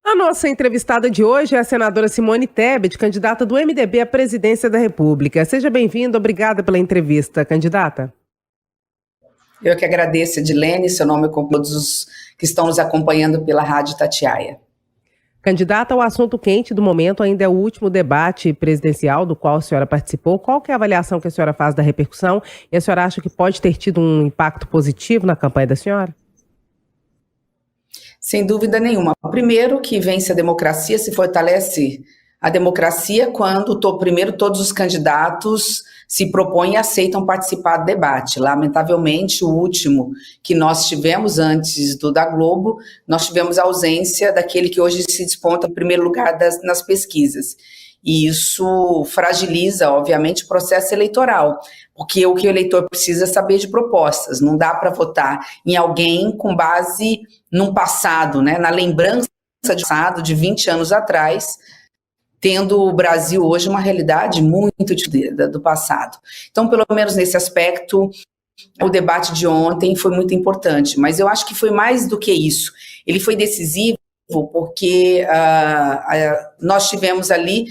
A nossa entrevistada de hoje é a senadora Simone Tebet, candidata do MDB à presidência da República. Seja bem-vinda, obrigada pela entrevista, candidata. Eu que agradeço, Edilene, seu nome com todos os que estão nos acompanhando pela Rádio Itatiaia. Candidata, o assunto quente do momento ainda é o último debate presidencial do qual a senhora participou. Qual que é a avaliação que a senhora faz da repercussão? E a senhora acha que pode ter tido um impacto positivo na campanha da senhora? Sem dúvida nenhuma. Primeiro, que vence a democracia, se fortalece a democracia quando, primeiro, todos os candidatos se propõem e aceitam participar do debate. Lamentavelmente, o último que nós tivemos antes do da Globo, nós tivemos a ausência daquele que hoje se desponta em primeiro lugar nas pesquisas. E isso fragiliza, obviamente, o processo eleitoral, porque o que o eleitor precisa é saber de propostas. Não dá para votar em alguém com base num passado, né, na lembrança de passado, de 20 anos atrás, tendo o Brasil hoje uma realidade muito do passado. Então, pelo menos nesse aspecto, o debate de ontem foi muito importante, mas eu acho que foi mais do que isso. Ele foi decisivo porque nós tivemos ali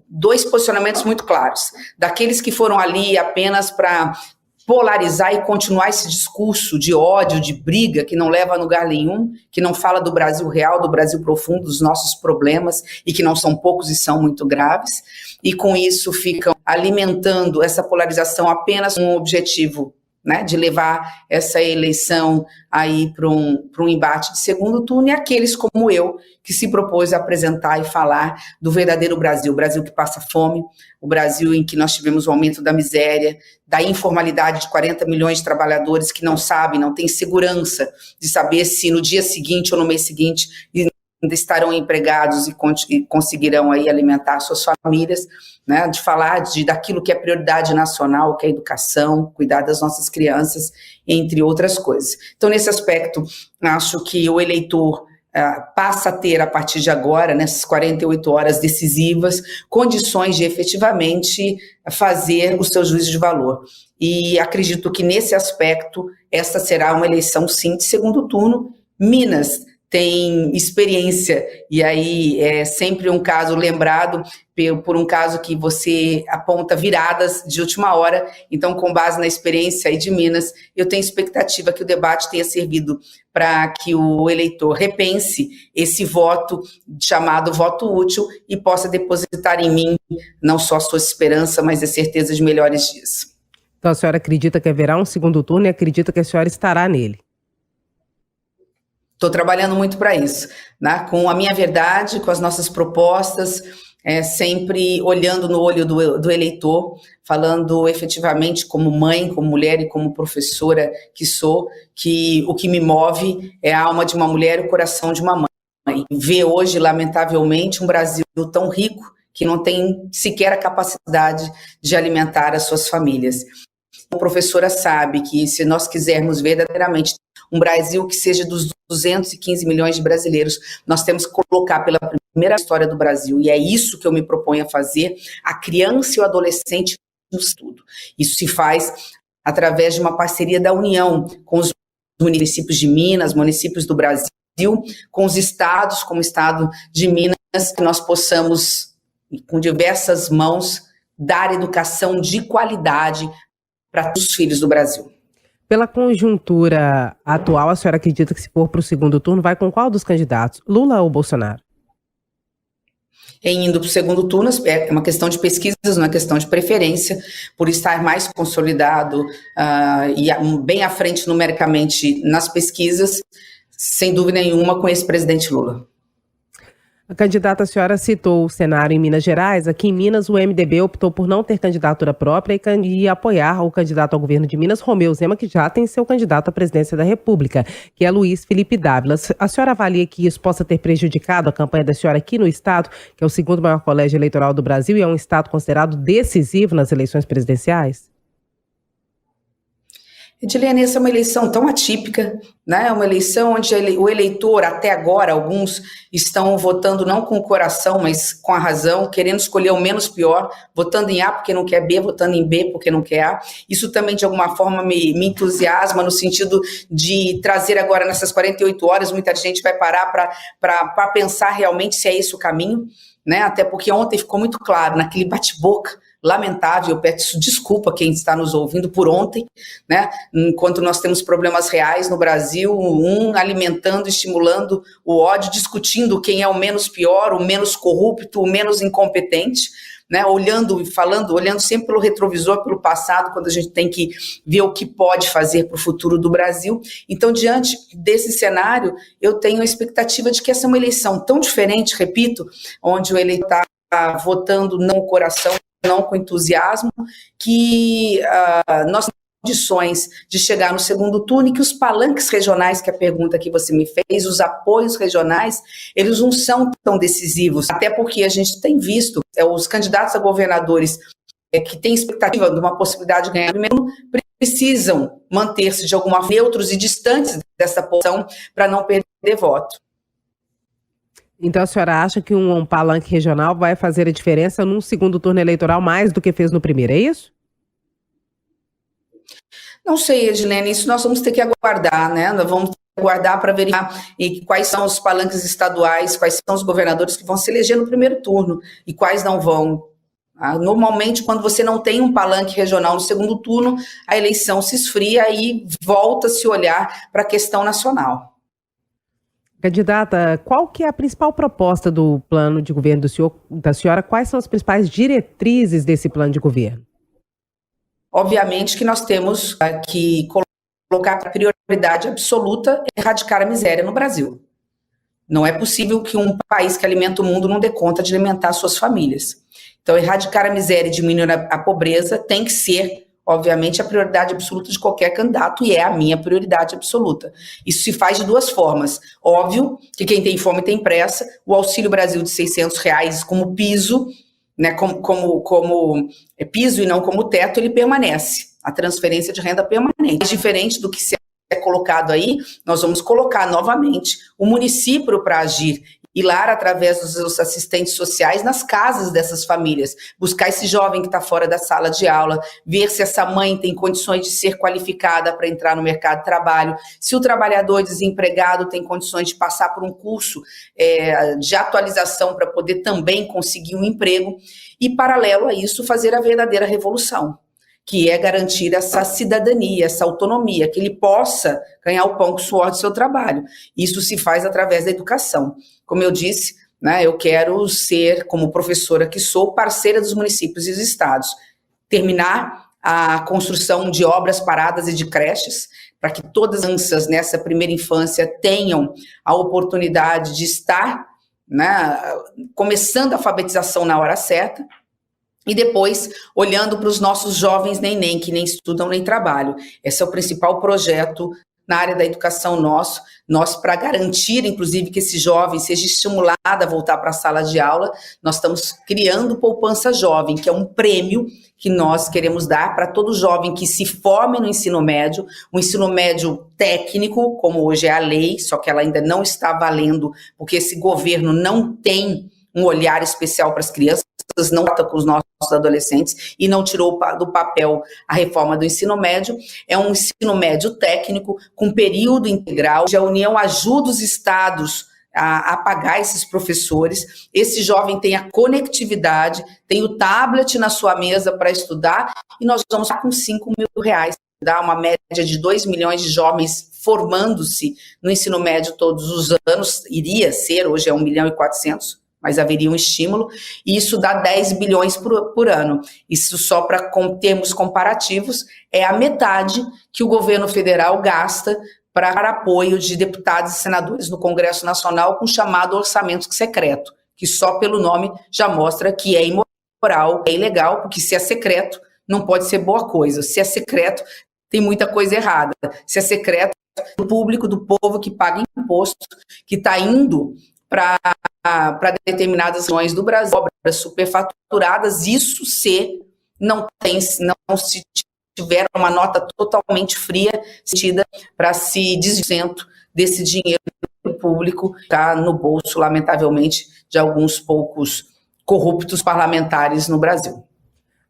dois posicionamentos muito claros, daqueles que foram ali apenas para polarizar e continuar esse discurso de ódio, de briga, que não leva a lugar nenhum, que não fala do Brasil real, do Brasil profundo, dos nossos problemas, e que não são poucos e são muito graves, e com isso ficam alimentando essa polarização apenas com o objetivo, né, de levar essa eleição aí para um embate de segundo turno, e aqueles como eu, que se propôs a apresentar e falar do verdadeiro Brasil, o Brasil que passa fome, o Brasil em que nós tivemos o aumento da miséria, da informalidade de 40 milhões de trabalhadores que não sabem, não têm segurança de saber se no dia seguinte ou no mês seguinte ainda estarão empregados e conseguirão aí alimentar suas famílias, né, de falar daquilo que é prioridade nacional, que é a educação, cuidar das nossas crianças, entre outras coisas. Então, nesse aspecto, acho que o eleitor passa a ter, a partir de agora, nessas 48 horas decisivas, condições de efetivamente fazer o seu juízo de valor. E acredito que, nesse aspecto, essa será uma eleição, sim, de segundo turno. Minas tem experiência, e aí é sempre um caso lembrado por um caso que você aponta viradas de última hora. Então, com base na experiência aí de Minas, eu tenho expectativa que o debate tenha servido para que o eleitor repense esse voto chamado voto útil e possa depositar em mim não só a sua esperança, mas a certeza de melhores dias. Então, a senhora acredita que haverá um segundo turno e acredita que a senhora estará nele? Estou trabalhando muito para isso, né? Com a minha verdade, com as nossas propostas, sempre olhando no olho do eleitor, falando efetivamente como mãe, como mulher e como professora que sou, que o que me move é a alma de uma mulher e o coração de uma mãe. Ver hoje, lamentavelmente, um Brasil tão rico que não tem sequer a capacidade de alimentar as suas famílias. A professora sabe que se nós quisermos verdadeiramente um Brasil que seja dos 215 milhões de brasileiros, nós temos que colocar pela primeira história do Brasil, e é isso que eu me proponho a fazer, a criança e o adolescente no estudo. Isso se faz através de uma parceria da União com os municípios de Minas, municípios do Brasil, com os estados, como o estado de Minas, que nós possamos, com diversas mãos, dar educação de qualidade para os filhos do Brasil. Pela conjuntura atual, a senhora acredita que, se for para o segundo turno, vai com qual dos candidatos? Lula ou Bolsonaro? Em indo para o segundo turno, é uma questão de pesquisas, não é questão de preferência, por estar mais consolidado e bem à frente numericamente nas pesquisas, sem dúvida nenhuma, com esse presidente Lula. A candidata, a senhora citou o cenário em Minas Gerais. Aqui em Minas, o MDB optou por não ter candidatura própria e apoiar o candidato ao governo de Minas, Romeu Zema, que já tem seu candidato à presidência da República, que é Luiz Felipe Dávila. A senhora avalia que isso possa ter prejudicado a campanha da senhora aqui no estado, que é o segundo maior colégio eleitoral do Brasil e é um estado considerado decisivo nas eleições presidenciais? Edilene, essa é uma eleição tão atípica, né? Uma eleição onde o eleitor, até agora, alguns estão votando não com o coração, mas com a razão, querendo escolher o menos pior, votando em A porque não quer B, votando em B porque não quer A. Isso também, de alguma forma, me entusiasma no sentido de trazer agora, nessas 48 horas, muita gente vai parar para pensar realmente se é esse o caminho, né? Até porque ontem ficou muito claro, naquele bate-boca lamentável, eu peço desculpa quem está nos ouvindo por ontem, né? Enquanto nós temos problemas reais no Brasil, alimentando, estimulando o ódio, discutindo quem é o menos pior, o menos corrupto, o menos incompetente, né? Olhando sempre pelo retrovisor, pelo passado, quando a gente tem que ver o que pode fazer para o futuro do Brasil. Então, diante desse cenário, eu tenho a expectativa de que essa é uma eleição tão diferente, repito, onde o eleitor está votando não com o coração, não com entusiasmo, que nós temos condições de chegar no segundo turno e que os palanques regionais, que é a pergunta que você me fez, os apoios regionais, eles não são tão decisivos, até porque a gente tem visto os candidatos a governadores que têm expectativa de uma possibilidade de ganhar primeiro, precisam manter-se de alguma forma neutros e distantes dessa posição para não perder voto. Então a senhora acha que um palanque regional vai fazer a diferença num segundo turno eleitoral mais do que fez no primeiro, é isso? Não sei, Edilene, isso nós vamos ter que aguardar, né? Nós vamos ter que aguardar para verificar quais são os palanques estaduais, quais são os governadores que vão se eleger no primeiro turno e quais não vão. Normalmente, quando você não tem um palanque regional no segundo turno, a eleição se esfria e volta a se olhar para a questão nacional. Candidata, qual que é a principal proposta do plano de governo da senhora? Quais são as principais diretrizes desse plano de governo? Obviamente que nós temos que colocar a prioridade absoluta é erradicar a miséria no Brasil. Não é possível que um país que alimenta o mundo não dê conta de alimentar suas famílias. Então, erradicar a miséria e diminuir a pobreza tem que ser, obviamente, a prioridade absoluta de qualquer candidato, e é a minha prioridade absoluta. Isso se faz de duas formas. Óbvio que quem tem fome tem pressa, o Auxílio Brasil de R$600 como piso, né, como piso e não como teto, ele permanece. A transferência de renda permanente. Diferente do que se é colocado aí, nós vamos colocar novamente o município para agir, ir lá através dos seus assistentes sociais nas casas dessas famílias, buscar esse jovem que está fora da sala de aula, ver se essa mãe tem condições de ser qualificada para entrar no mercado de trabalho, se o trabalhador desempregado tem condições de passar por um curso de atualização para poder também conseguir um emprego, e paralelo a isso fazer a verdadeira revolução, que é garantir essa cidadania, essa autonomia, que ele possa ganhar o pão com o suor do seu trabalho. Isso se faz através da educação. Como eu disse, né, eu quero ser, como professora que sou, parceira dos municípios e dos estados. Terminar a construção de obras paradas e de creches, para que todas as crianças nessa primeira infância tenham a oportunidade de estar, né, começando a alfabetização na hora certa, e depois olhando para os nossos jovens neném, que nem estudam nem trabalham. Esse é o principal projeto na área da educação nós para garantir, inclusive, que esse jovem seja estimulado a voltar para a sala de aula, nós estamos criando Poupança Jovem, que é um prêmio que nós queremos dar para todo jovem que se forme no ensino médio, um ensino médio técnico, como hoje é a lei, só que ela ainda não está valendo, porque esse governo não tem um olhar especial para as crianças, não trata com os nossos adolescentes e não tirou do papel a reforma do ensino médio. É um ensino médio técnico com período integral, onde a União ajuda os estados a pagar esses professores. Esse jovem tem a conectividade, tem o tablet na sua mesa para estudar, e nós vamos com R$5.000, dar uma média de 2 milhões de jovens formando-se no ensino médio todos os anos, iria ser, hoje é 1.400.000, mas haveria um estímulo, e isso dá 10 bilhões por ano. Isso, só para termos comparativos, é a metade que o governo federal gasta para apoio de deputados e senadores no Congresso Nacional com o chamado orçamento secreto, que só pelo nome já mostra que é imoral, é ilegal, porque se é secreto, não pode ser boa coisa. Se é secreto, tem muita coisa errada. Se é secreto, do público, do povo que paga imposto, que está indo para determinadas regiões do Brasil, obras superfaturadas, isso se não se tiveram uma nota totalmente fria, sentida para se desviar desse dinheiro público que está no bolso, lamentavelmente, de alguns poucos corruptos parlamentares no Brasil.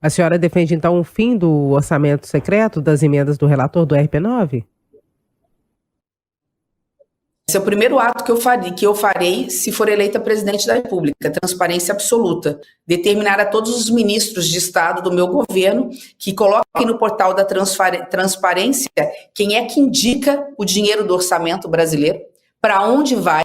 A senhora defende, então, o fim do orçamento secreto, das emendas do relator do RP9? Esse é o primeiro ato que eu farei se for eleita presidente da República, transparência absoluta. Determinar a todos os ministros de Estado do meu governo que coloquem no portal da transparência quem é que indica o dinheiro do orçamento brasileiro, para onde vai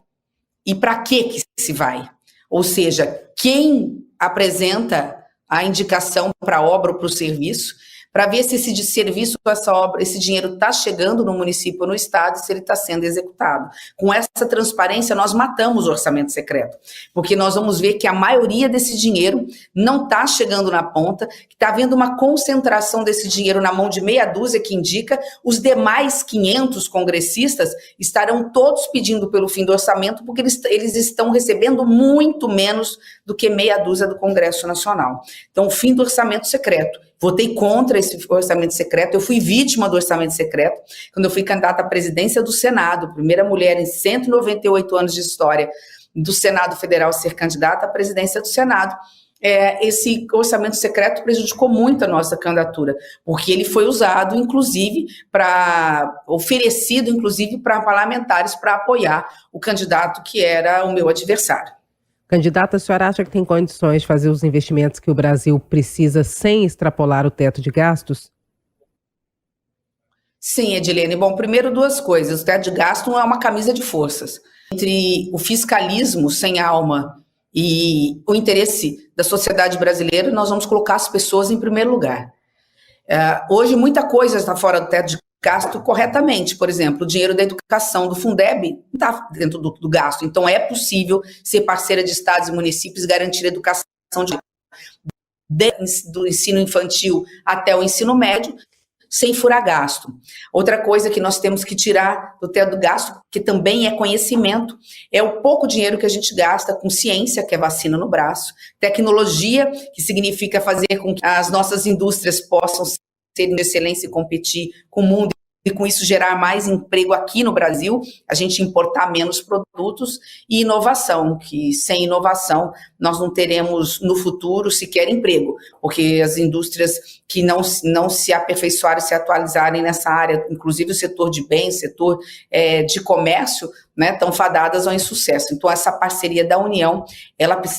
e para que se vai. Ou seja, quem apresenta a indicação para a obra ou para o serviço, para ver se esse serviço, essa obra, esse dinheiro está chegando no município ou no estado, se ele está sendo executado. Com essa transparência, nós matamos o orçamento secreto, porque nós vamos ver que a maioria desse dinheiro não está chegando na ponta, que está havendo uma concentração desse dinheiro na mão de meia dúzia que indica, os demais 500 congressistas estarão todos pedindo pelo fim do orçamento, porque eles estão recebendo muito menos do que meia dúzia do Congresso Nacional. Então, o fim do orçamento secreto. Votei contra esse orçamento secreto, eu fui vítima do orçamento secreto, quando eu fui candidata à presidência do Senado, primeira mulher em 198 anos de história do Senado Federal a ser candidata à presidência do Senado. Esse orçamento secreto prejudicou muito a nossa candidatura, porque ele foi usado, inclusive, oferecido, inclusive, para parlamentares para apoiar o candidato que era o meu adversário. Candidata, a senhora acha que tem condições de fazer os investimentos que o Brasil precisa sem extrapolar o teto de gastos? Sim, Edilene. Bom, primeiro duas coisas. O teto de gasto não é uma camisa de forças. Entre o fiscalismo sem alma e o interesse da sociedade brasileira, nós vamos colocar as pessoas em primeiro lugar. Hoje, muita coisa está fora do teto de gasto corretamente. Por exemplo, o dinheiro da educação do Fundeb está dentro do gasto. Então, é possível ser parceira de estados e municípios, garantir a educação do ensino infantil até o ensino médio, sem furar gasto. Outra coisa que nós temos que tirar do teto do gasto, que também é conhecimento, é o pouco dinheiro que a gente gasta com ciência, que é vacina no braço, tecnologia, que significa fazer com que as nossas indústrias possam ser de excelência e competir com o mundo, e com isso gerar mais emprego aqui no Brasil, a gente importar menos produtos, e inovação, que sem inovação nós não teremos no futuro sequer emprego, porque as indústrias que não se aperfeiçoarem, se atualizarem nessa área, inclusive o setor de bens, setor de comércio, né, estão fadadas ao insucesso. Então essa parceria da União,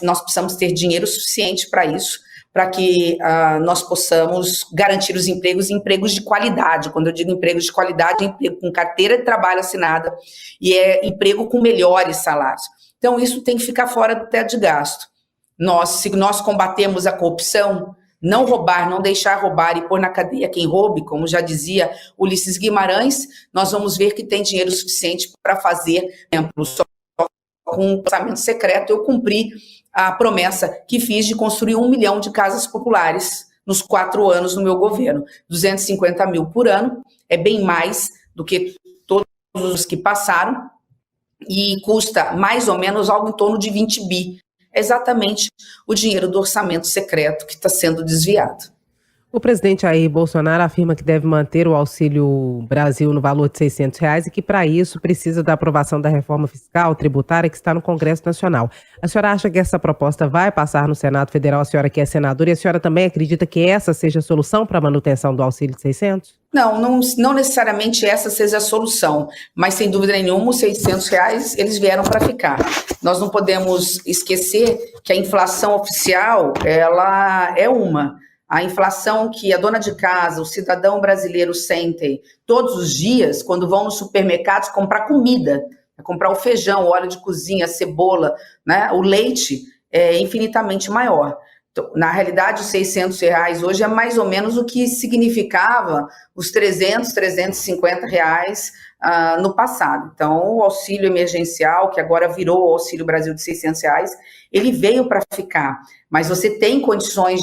nós precisamos ter dinheiro suficiente para isso, para que nós possamos garantir os empregos e empregos de qualidade. Quando eu digo empregos de qualidade, é emprego com carteira de trabalho assinada e é emprego com melhores salários. Então, isso tem que ficar fora do teto de gasto. Se nós combatemos a corrupção, não roubar, não deixar roubar e pôr na cadeia quem roube, como já dizia Ulisses Guimarães, nós vamos ver que tem dinheiro suficiente para fazer, por exemplo, só com um orçamento secreto eu cumpri a promessa que fiz de construir 1 milhão de casas populares nos 4 anos no meu governo. 250 mil por ano, é bem mais do que todos os que passaram, e custa mais ou menos algo em torno de 20 bi. É exatamente o dinheiro do orçamento secreto que está sendo desviado. O presidente Jair Bolsonaro afirma que deve manter o Auxílio Brasil no valor de R$600 e que, para isso, precisa da aprovação da reforma fiscal tributária que está no Congresso Nacional. A senhora acha que essa proposta vai passar no Senado Federal? A senhora que é senadora, e a senhora também acredita que essa seja a solução para a manutenção do auxílio de 600? Não necessariamente essa seja a solução, mas sem dúvida nenhuma os R$600 eles vieram para ficar. Nós não podemos esquecer que a inflação oficial ela é a inflação que a dona de casa, o cidadão brasileiro sentem todos os dias quando vão nos supermercados comprar comida, comprar o feijão, o óleo de cozinha, a cebola, né, o leite, é infinitamente maior. Então, na realidade, os R$600 hoje é mais ou menos o que significava os 300, R$350 no passado. Então, o auxílio emergencial, que agora virou o Auxílio Brasil de R$600, ele veio para ficar, mas você tem condições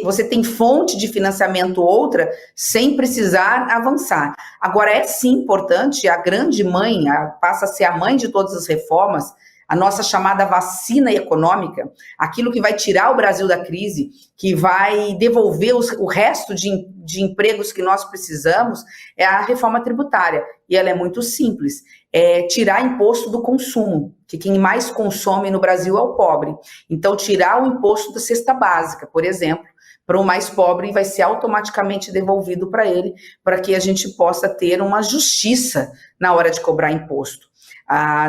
você tem fonte de financiamento outra sem precisar avançar. Agora, é sim importante, a grande mãe, passa a ser a mãe de todas as reformas, a nossa chamada vacina econômica, aquilo que vai tirar o Brasil da crise, que vai devolver o resto de empregos que nós precisamos, é a reforma tributária. E ela é muito simples, é tirar imposto do consumo, que quem mais consome no Brasil é o pobre. Então, tirar o imposto da cesta básica, por exemplo, para o mais pobre vai ser automaticamente devolvido para ele, para que a gente possa ter uma justiça na hora de cobrar imposto.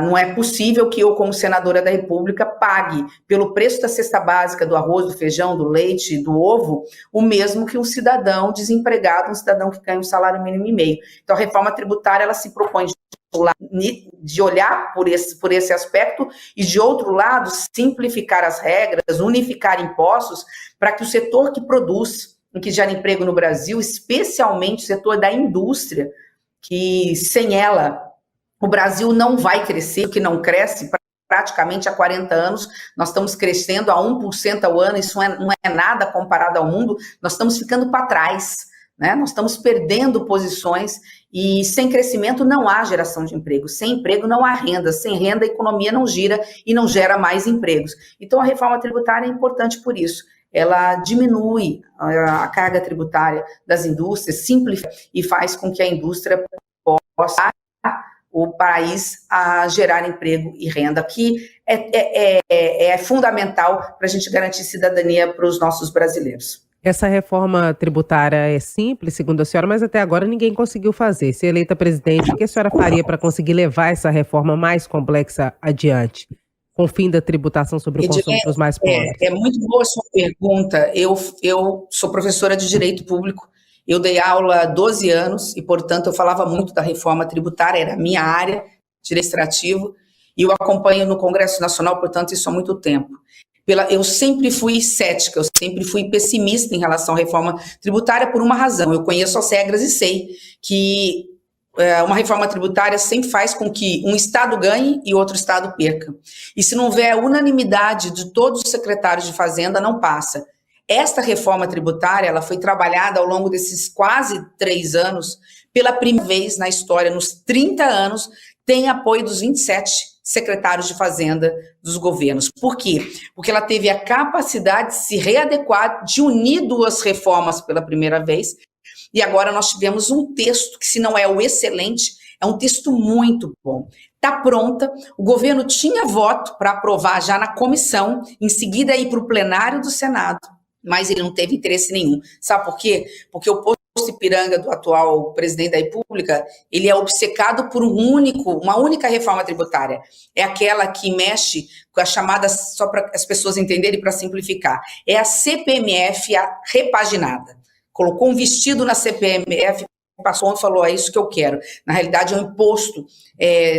Não é possível que eu, como senadora da República, pague pelo preço da cesta básica, do arroz, do feijão, do leite, do ovo, o mesmo que um cidadão desempregado, um cidadão que ganha um salário mínimo e meio. Então, a reforma tributária, ela se propõe de olhar por esse aspecto e, de outro lado, simplificar as regras, unificar impostos, para que o setor que produz e que gera emprego no Brasil, especialmente o setor da indústria, que sem ela o Brasil não vai crescer, que não cresce praticamente há 40 anos, nós estamos crescendo a 1% ao ano, isso não é nada comparado ao mundo, nós estamos ficando para trás, né? Nós estamos perdendo posições e sem crescimento não há geração de emprego, sem emprego não há renda, sem renda a economia não gira e não gera mais empregos. Então a reforma tributária é importante por isso. Ela diminui a carga tributária das indústrias, simplifica e faz com que a indústria possa o país a gerar emprego e renda, que é fundamental para a gente garantir cidadania para os nossos brasileiros. Essa reforma tributária é simples, segundo a senhora, mas até agora ninguém conseguiu fazer. Se eleita presidente, o que a senhora faria para conseguir levar essa reforma mais complexa adiante, com o fim da tributação sobre o consumo para os mais pobres? É muito boa a sua pergunta. Eu sou professora de Direito Público, eu dei aula há 12 anos e, portanto, eu falava muito da reforma tributária, era a minha área, direito administrativo, e eu acompanho no Congresso Nacional, portanto, isso há muito tempo. Eu sempre fui cética, eu sempre fui pessimista em relação à reforma tributária por uma razão. Eu conheço as regras e sei que uma reforma tributária sempre faz com que um estado ganhe e outro estado perca. E se não houver unanimidade de todos os secretários de Fazenda, não passa. Esta reforma tributária, ela foi trabalhada ao longo desses quase 3 anos, pela primeira vez na história, nos 30 anos, tem apoio dos 27 secretários de Fazenda dos governos. Por quê? Porque ela teve a capacidade de se readequar, de unir 2 reformas pela primeira vez, e agora nós tivemos um texto que, se não é o excelente, é um texto muito bom. Está pronta, o governo tinha voto para aprovar já na comissão, em seguida ir para o plenário do Senado, mas ele não teve interesse nenhum. Sabe por quê? Porque o posto Ipiranga do atual presidente da República, ele é obcecado por uma única reforma tributária. É aquela que mexe com a chamada, só para as pessoas entenderem, para simplificar, é a CPMF repaginada. Colocou um vestido na CPMF, passou e falou, é isso que eu quero. Na realidade, é um imposto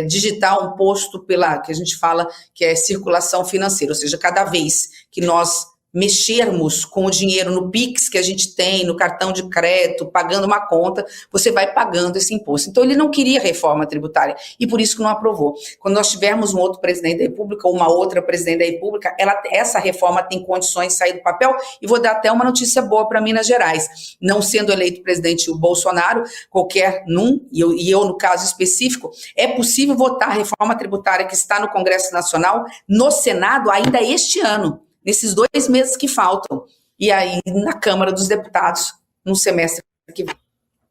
digital, um imposto que a gente fala que é circulação financeira, ou seja, cada vez que nós mexermos com o dinheiro no Pix que a gente tem, no cartão de crédito, pagando uma conta, você vai pagando esse imposto. Então, ele não queria reforma tributária e por isso que não aprovou. Quando nós tivermos um outro presidente da República ou uma outra presidente da República, essa reforma tem condições de sair do papel e vou dar até uma notícia boa para Minas Gerais. Não sendo eleito presidente o Bolsonaro, e eu no caso específico, é possível votar a reforma tributária que está no Congresso Nacional, no Senado, ainda este ano, nesses 2 meses que faltam, e aí na Câmara dos Deputados, no semestre que vem.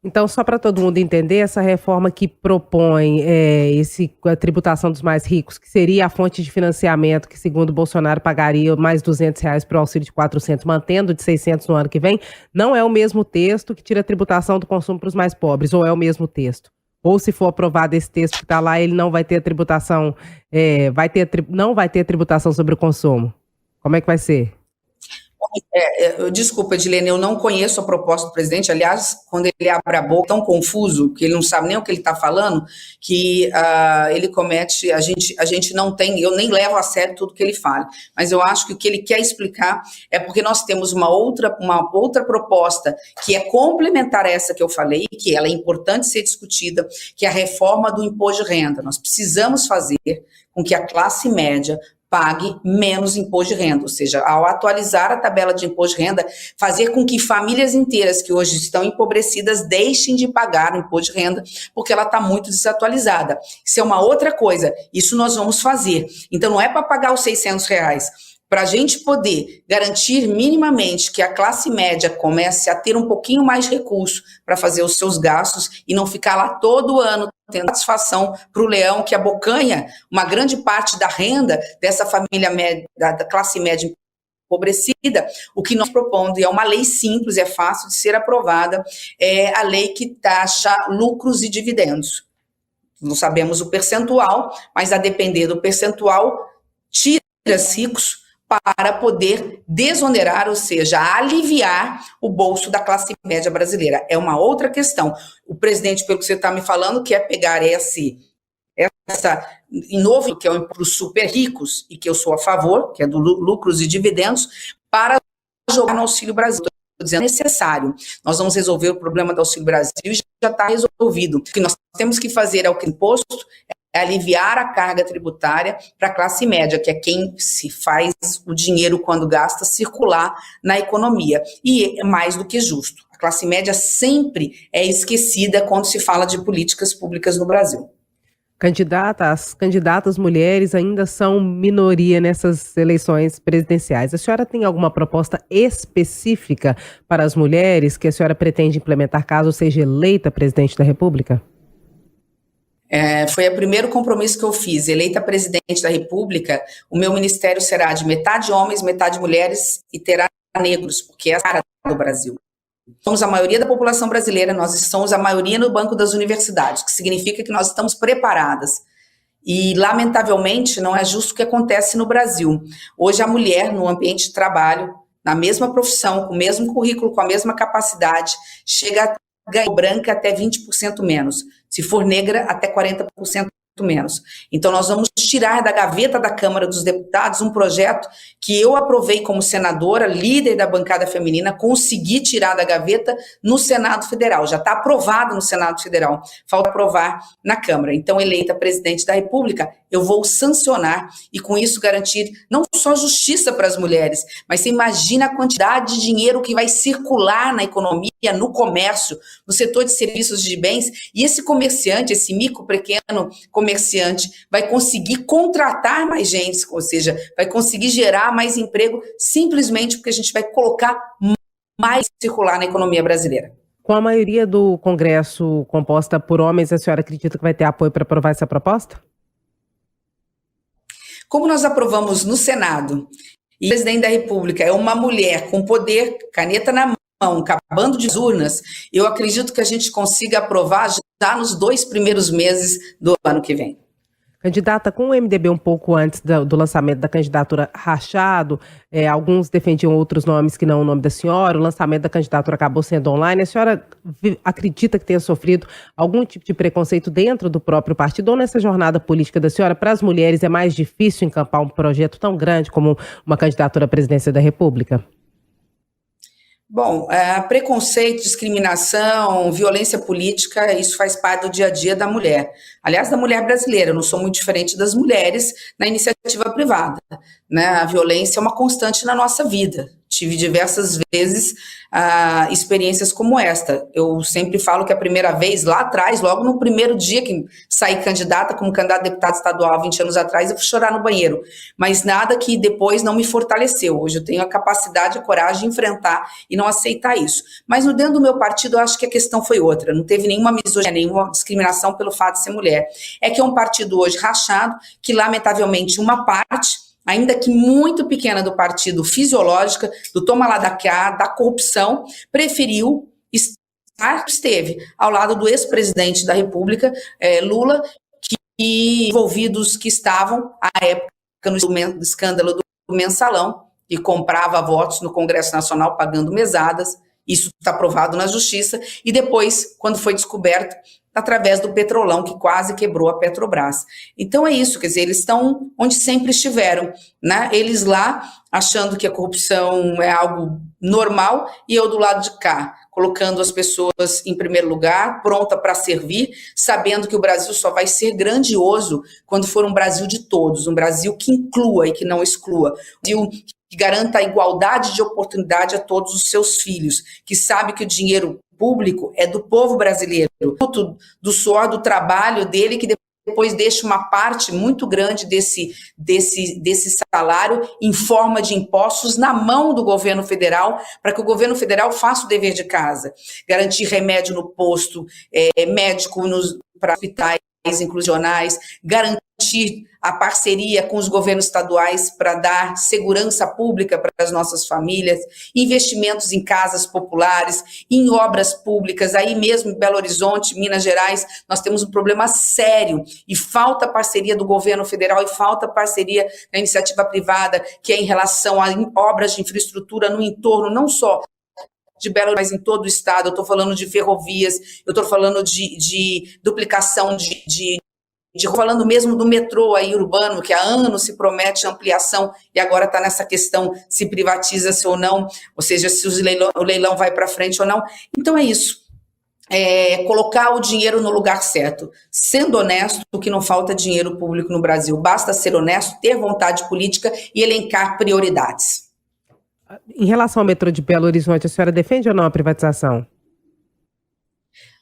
Então, só para todo mundo entender, essa reforma que propõe a tributação dos mais ricos, que seria a fonte de financiamento, que segundo Bolsonaro pagaria mais R$200 para o auxílio de 400, mantendo de 600 no ano que vem, não é o mesmo texto que tira a tributação do consumo para os mais pobres, ou é o mesmo texto? Ou se for aprovado esse texto que está lá, ele não vai ter tributação, não vai ter tributação sobre o consumo? Como é que vai ser? Desculpa, Edilene, eu não conheço a proposta do presidente. Aliás, quando ele abre a boca, tão confuso, que ele não sabe nem o que ele está falando, que ele comete, a gente não tem, eu nem levo a sério tudo que ele fala, mas eu acho que o que ele quer explicar é porque nós temos uma outra proposta que é complementar a essa que eu falei, que ela é importante ser discutida, que é a reforma do imposto de renda. Nós precisamos fazer com que a classe média pague menos imposto de renda, ou seja, ao atualizar a tabela de imposto de renda, fazer com que famílias inteiras que hoje estão empobrecidas deixem de pagar o imposto de renda, porque ela está muito desatualizada. Isso é uma outra coisa, isso nós vamos fazer. Então não é para pagar os R$ 600, para a gente poder garantir minimamente que a classe média comece a ter um pouquinho mais de recurso para fazer os seus gastos e não ficar lá todo ano tendo satisfação para o leão que abocanha uma grande parte da renda dessa família média, da classe média empobrecida. O que nós propondo, e é uma lei simples, é fácil de ser aprovada, é a lei que taxa lucros e dividendos. Não sabemos o percentual, mas a depender do percentual, tira os ricos para poder desonerar, ou seja, aliviar o bolso da classe média brasileira. É uma outra questão. O presidente, pelo que você está me falando, quer pegar essa novo, que é o para os super ricos, e que eu sou a favor, que é do lucros e dividendos, para jogar no Auxílio Brasil. Estou dizendo, é necessário. Nós vamos resolver o problema do Auxílio Brasil e já está resolvido. O que nós temos que fazer é o que imposto, é aliviar a carga tributária para a classe média, que é quem se faz o dinheiro quando gasta circular na economia. E é mais do que justo. A classe média sempre é esquecida quando se fala de políticas públicas no Brasil. As candidatas mulheres ainda são minoria nessas eleições presidenciais. A senhora tem alguma proposta específica para as mulheres que a senhora pretende implementar caso seja eleita presidente da República? Foi o primeiro compromisso que eu fiz. Eleita presidente da República, o meu ministério será de metade homens, metade mulheres e terá negros, porque é a cara do Brasil. Somos a maioria da população brasileira, nós somos a maioria no banco das universidades, o que significa que nós estamos preparadas. E, lamentavelmente, não é justo o que acontece no Brasil. Hoje, a mulher, no ambiente de trabalho, na mesma profissão, com o mesmo currículo, com a mesma capacidade, chega a ganhar branca até 20% menos. Se for negra, até 40% menos. Então, nós vamos tirar da gaveta da Câmara dos Deputados um projeto que eu aprovei como senadora, líder da bancada feminina, consegui tirar da gaveta no Senado Federal. Já está aprovado no Senado Federal, falta aprovar na Câmara. Então, eleita presidente da República, eu vou sancionar e, com isso, garantir não só justiça para as mulheres, mas você imagina a quantidade de dinheiro que vai circular na economia, no comércio, no setor de serviços de bens, e esse comerciante, esse micro, pequeno comerciante, vai conseguir contratar mais gente, ou seja, vai conseguir gerar mais emprego, simplesmente porque a gente vai colocar mais circular na economia brasileira. Com a maioria do Congresso composta por homens, a senhora acredita que vai ter apoio para aprovar essa proposta? Como nós aprovamos no Senado, e o presidente da República é uma mulher com poder, caneta na mão, acabando de urnas, eu acredito que a gente consiga aprovar já nos 2 primeiros meses do ano que vem. Candidata, com o MDB um pouco antes do lançamento da candidatura rachado, alguns defendiam outros nomes que não o nome da senhora, o lançamento da candidatura acabou sendo online. A senhora acredita que tenha sofrido algum tipo de preconceito dentro do próprio partido ou nessa jornada política da senhora? Para as mulheres é mais difícil encampar um projeto tão grande como uma candidatura à presidência da República? Bom, preconceito, discriminação, violência política, isso faz parte do dia a dia da mulher. Aliás, da mulher brasileira, eu não sou muito diferente das mulheres na iniciativa privada, né? A violência é uma constante na nossa vida. Tive diversas vezes experiências como esta. Eu sempre falo que a primeira vez, lá atrás, logo no primeiro dia que saí candidata, como candidata a deputada estadual 20 anos atrás, eu fui chorar no banheiro. Mas nada que depois não me fortaleceu. Hoje eu tenho a capacidade, a coragem de enfrentar e não aceitar isso. Mas no dentro do meu partido, eu acho que a questão foi outra. Não teve nenhuma misoginia, nenhuma discriminação pelo fato de ser mulher. É que é um partido hoje rachado, que lamentavelmente uma parte, ainda que muito pequena do partido, fisiológica, do toma lá da cá, da corrupção, preferiu esteve ao lado do ex-presidente da República, Lula, envolvidos que estavam, à época, no escândalo do mensalão, e comprava votos no Congresso Nacional pagando mesadas. Isso está provado na Justiça, e depois, quando foi descoberto, através do Petrolão, que quase quebrou a Petrobras. Então é isso, quer dizer, eles estão onde sempre estiveram, né? Eles lá, achando que a corrupção é algo normal, e eu do lado de cá, colocando as pessoas em primeiro lugar, pronta para servir, sabendo que o Brasil só vai ser grandioso quando for um Brasil de todos, um Brasil que inclua e que não exclua, um Brasil que garanta a igualdade de oportunidade a todos os seus filhos, que sabe que o dinheiro público é do povo brasileiro, do suor, do trabalho dele, que depois deixa uma parte muito grande desse salário em forma de impostos na mão do governo federal, para que o governo federal faça o dever de casa, garantir remédio no posto, médico para hospitais inclusionais, garantir a parceria com os governos estaduais para dar segurança pública para as nossas famílias, investimentos em casas populares, em obras públicas, aí mesmo em Belo Horizonte, Minas Gerais, nós temos um problema sério e falta parceria do governo federal e falta parceria da iniciativa privada, que é em relação a obras de infraestrutura no entorno, não só de Belo, mas em todo o estado. Eu estou falando de ferrovias, eu estou falando de duplicação falando mesmo do metrô aí urbano, que há anos se promete ampliação e agora está nessa questão se privatiza-se ou não, ou seja, se o leilão vai para frente ou não. Então é isso. Colocar o dinheiro no lugar certo, sendo honesto, que não falta dinheiro público no Brasil, basta ser honesto, ter vontade política e elencar prioridades. Em relação ao metrô de Belo Horizonte, a senhora defende ou não a privatização?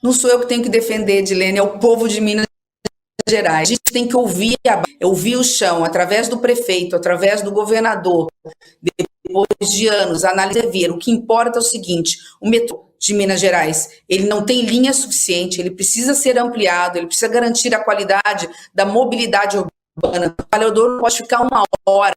Não sou eu que tenho que defender, Edilene, é o povo de Minas Gerais. A gente tem que ouvir o chão, através do prefeito, através do governador, depois de anos, analisar. O que importa é o seguinte: o metrô de Minas Gerais, ele não tem linha suficiente, ele precisa ser ampliado, ele precisa garantir a qualidade da mobilidade urbana. O trabalhador não pode ficar 1 hora,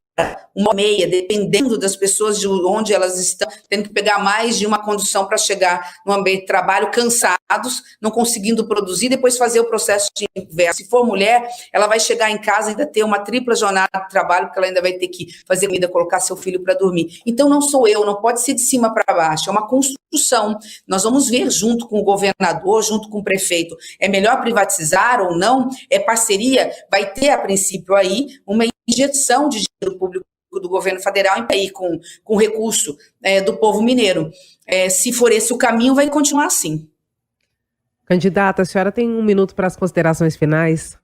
1h30, dependendo das pessoas de onde elas estão, tendo que pegar mais de uma condução para chegar no ambiente de trabalho, cansados, não conseguindo produzir, depois fazer o processo de inverso. Se for mulher, ela vai chegar em casa e ainda ter uma tripla jornada de trabalho, porque ela ainda vai ter que fazer comida, colocar seu filho para dormir. Então não sou eu, não pode ser de cima para baixo, é uma construção. Nós vamos ver junto com o governador, junto com o prefeito, é melhor privatizar ou não? É parceria? Vai ter, a princípio, aí uma injeção de dinheiro público do governo federal aí com recurso do povo mineiro. Se for esse o caminho, vai continuar assim. Candidata, a senhora tem 1 minuto para as considerações finais.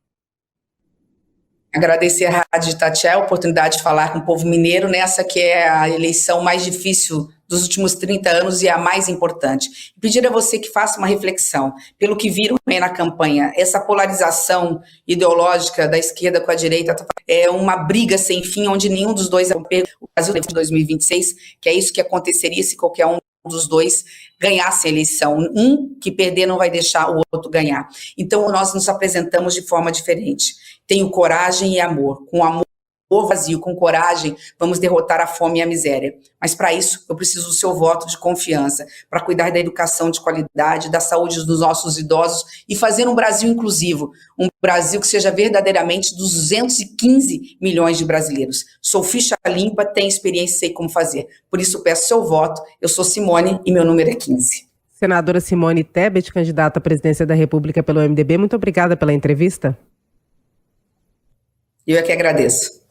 Agradecer à Rádio Itatiaia a oportunidade de falar com o povo mineiro nessa que é a eleição mais difícil dos últimos 30 anos e a mais importante. Pedir a você que faça uma reflexão, pelo que viram na campanha, essa polarização ideológica da esquerda com a direita é uma briga sem fim, onde nenhum dos dois é o Brasil de 2026, que é isso que aconteceria se qualquer um dos dois ganhasse a eleição. Um que perder não vai deixar o outro ganhar. Então nós nos apresentamos de forma diferente. Tenho coragem e amor. Com amor vazio, com coragem, vamos derrotar a fome e a miséria. Mas para isso, eu preciso do seu voto de confiança, para cuidar da educação de qualidade, da saúde dos nossos idosos e fazer um Brasil inclusivo, um Brasil que seja verdadeiramente dos 215 milhões de brasileiros. Sou ficha limpa, tenho experiência e sei como fazer. Por isso, peço seu voto. Eu sou Simone e meu número é 15. Senadora Simone Tebet, candidata à presidência da República pelo MDB, muito obrigada pela entrevista. Eu é que agradeço.